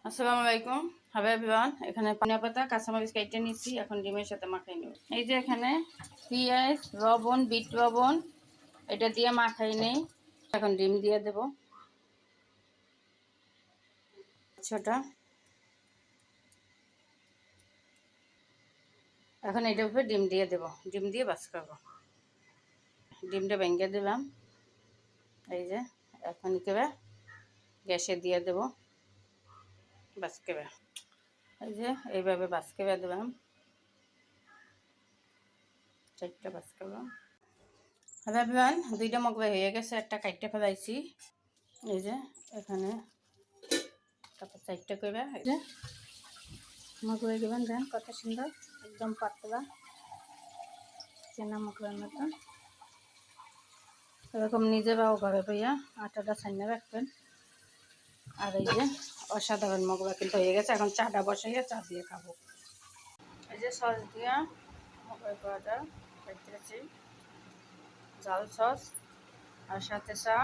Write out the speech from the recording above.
আসসালামু আলাইকুম hi everyone. এখানে পানিয়া পাতা কাঁচামরিচ কেটে নিচ্ছি, এখন ডিমের সাথে মাখাই নেব। এই যে এখানে পেঁয়াজ, লবণ, বিট লবণ এটা দিয়ে মাখাই নেই। এখন ডিম দিয়ে দেব ছোটা। এখন এটার উপরে ডিম দিয়ে দেব, ডিম দিয়ে বাস করব। ডিমটা ভেঙে দিলাম। এই যে এখন কেবে গ্যাসে দিয়ে দেব, বাস কেবে। এই যে এইভাবে বাস কেবে দিলাম, চারটা বাস করলাম। হ্যালো এভরিওয়ান, দুইটা মগলাই হয়ে গেছে, একটা কাইটটা ফেলাইছি। এই যে এখানে তারপর চারটা করবে। এই যে মগলাই দেবেন, দেন কত সুন্দর, একদম পাতলা চেনা মগলাইয়ের মতন। এরকম নিজেরাও ঘরে পাইয়া আটাটা ছাইনা রাখবেন। আর এই যে অসাধারণ মগলাই কিন্তু হয়ে গেছে। এখন চাটা বসাইয়া চা দিয়ে খাবো। এই যে সস দিয়া মগলাই করাটা খাইতেছি, জাল সস আর সাথে চা।